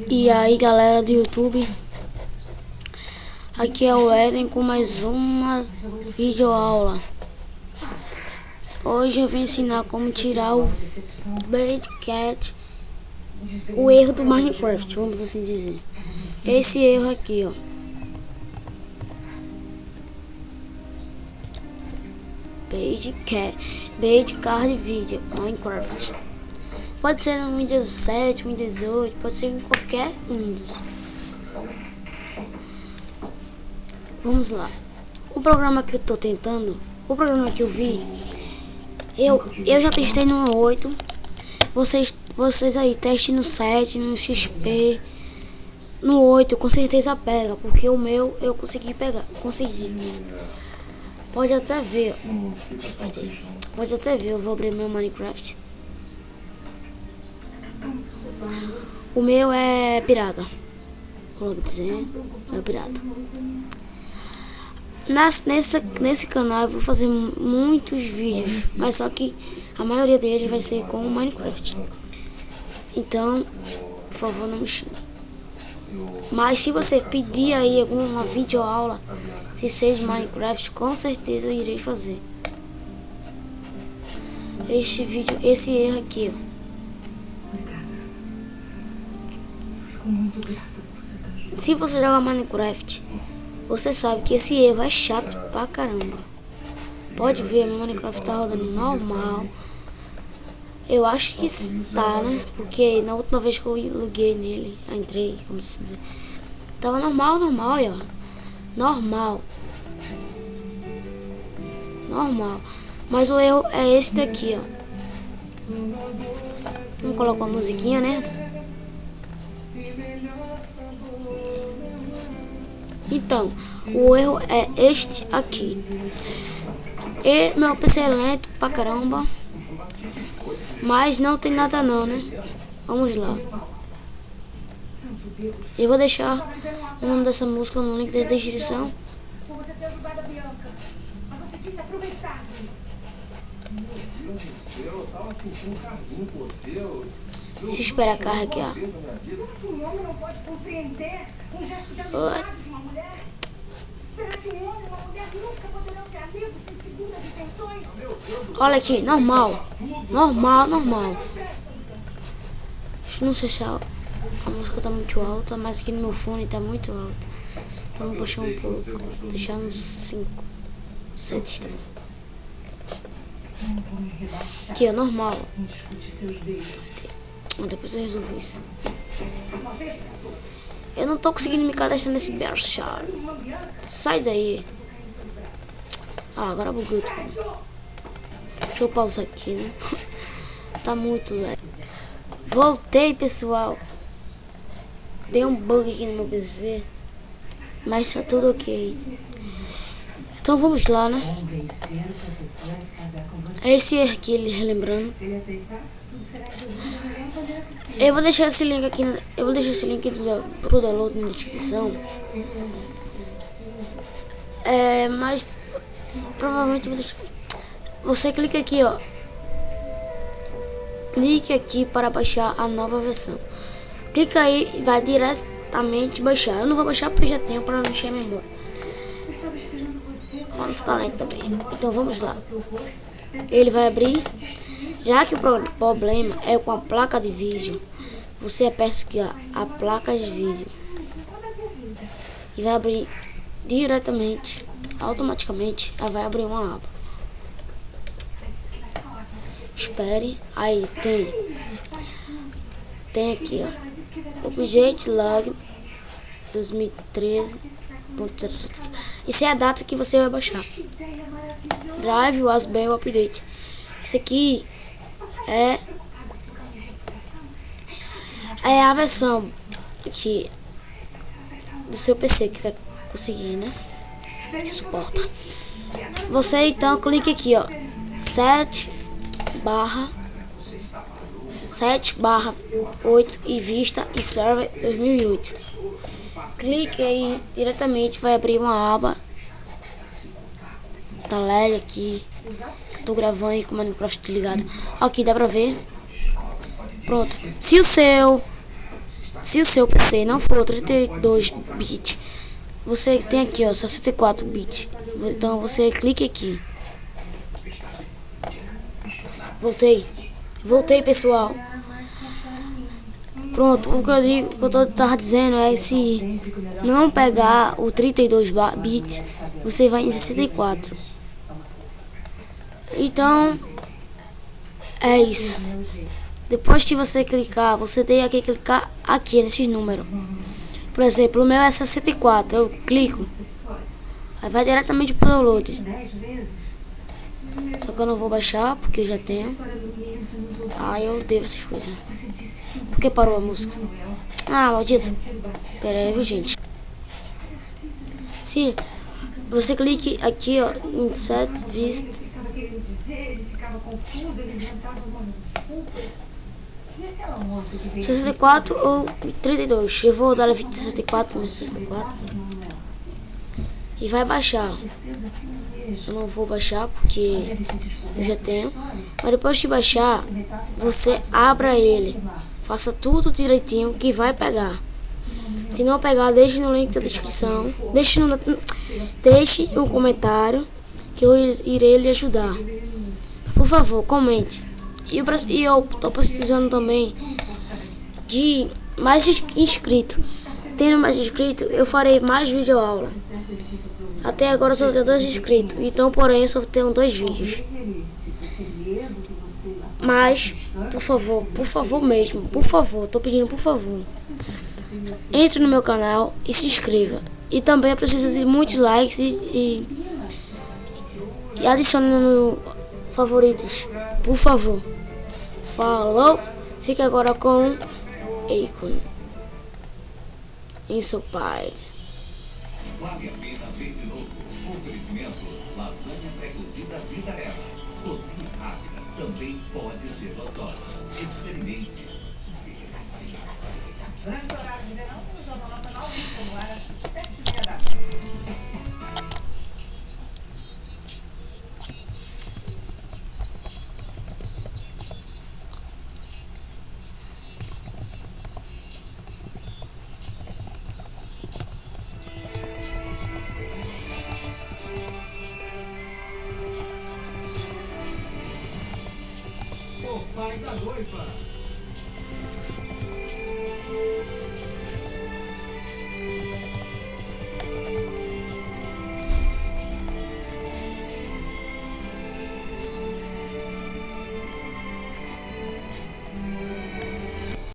E aí, galera do YouTube, aqui é o Eden com mais uma videoaula. Hoje eu vim ensinar como tirar o Badcat, o erro do Minecraft, vamos assim dizer. Esse erro aqui, ó. Badcat Video Minecraft. Pode ser no Windows 7, Windows 8, pode ser em qualquer Windows. Vamos lá. O programa que eu tô tentando, o programa que eu vi, eu já testei no 8. Vocês aí testem no 7, no XP, no 8, com certeza pega, porque o meu eu consegui pegar, Pode até ver, eu vou abrir meu Minecraft. O meu é pirata. Vou dizendo, é pirata. Nesse canal eu vou fazer muitos vídeos, mas só que a maioria deles vai ser com o Minecraft. Então, por favor, não me xingue. Mas se você pedir aí alguma videoaula, se seja Minecraft, com certeza eu irei fazer. Esse erro aqui, ó. Se você joga Minecraft, você sabe que esse erro é chato pra caramba. Pode ver, meu Minecraft tá rodando normal. Eu acho que está, né? Porque na última vez que eu loguei nele, eu entrei, como se diz, tava normal, ó. Normal. Mas o erro é esse daqui, ó. Vamos colocar uma musiquinha, né? Então, o erro é este aqui. E meu PC é lento pra caramba, mas não tem nada não, né? Vamos lá. Eu vou deixar o nome dessa música no link da descrição. Se espera carregar. Olha aqui, normal. Não sei se a música tá muito alta, mas aqui no meu fone tá muito alta. Então vou baixar um pouco, deixar nos 5, 7 também. Aqui é normal. Depois eu resolvo isso. Eu não tô conseguindo me cadastrar nesse Berkshire. Sai daí. Agora bugou tudo. Deixa eu pausar aqui, né? Tá muito leve. Voltei, pessoal. Deu um bug aqui no meu PC, mas tá tudo ok. Então vamos lá, né? Esse aqui, ele relembrando. Eu vou deixar esse link aqui. Pro download na descrição. Mas provavelmente vou deixar. Você clica aqui, ó. Clique aqui para baixar a nova versão. Clica aí e vai diretamente baixar. Eu não vou baixar porque já tenho para não encher a memória. Para não ficar lento também. Então vamos lá. Ele vai abrir. Já que o problema é com a placa de vídeo, você aperta aqui, ó, a placa de vídeo. E vai abrir diretamente, automaticamente, ela vai abrir uma aba. Espere, aí tem aqui, ó, Object Log 2013. Isso é a data que você vai baixar. Drive was bem o update. Isso aqui é a versão que do seu PC que vai conseguir, né? Que suporta. Você então clique aqui, ó, 7/8 e vista e server 2008. Clique aí diretamente, vai abrir uma aba. Tá LED aqui. Tô gravando aí com o Minecraft ligado. Aqui dá pra ver. Pronto. Se o seu Se o seu PC não for 32 bits, você tem aqui, ó, 64 bits. Então você clique aqui. Voltei, pessoal. Pronto, o que eu tava dizendo é, se não pegar o 32 bits, você vai em 64. Então, é isso. Depois que você clicar, você tem que clicar aqui nesses números. Por exemplo, o meu é 64, eu clico, aí vai diretamente pro download. Só que eu não vou baixar, porque eu já tenho. Ai, eu odeio essas coisas. Por que parou a música? Ah, maldito. Pera aí, gente. Sim, você clique aqui, ó, em Set Vista. 64 ou 32. Eu vou dar a 64, mas 64. E vai baixar. Eu não vou baixar porque eu já tenho. Mas depois de baixar, você abra ele. Faça tudo direitinho que vai pegar. Se não pegar, deixe no link da descrição. Deixe um comentário que eu irei lhe ajudar. Por favor, comente. E eu tô precisando também de mais inscritos. Tendo mais inscritos, eu farei mais videoaula. Até agora só tenho 2 inscritos. Então, porém, só tenho 2 vídeos. Mas, por favor mesmo, por favor, tô pedindo por favor. Entre no meu canal e se inscreva. E também eu preciso de muitos likes e adicione no favoritos, por favor. Falou? Fica agora com Akon Insupide. Vale a pena ver de novo. Oferecimento: lasanha pré-cozida Vitarella. Cozinha rápida também pode ser gostosa. Experimente. Durante o horário de verão, temos Jornal Nacional como era 7h30 da tarde. Faz a noiva.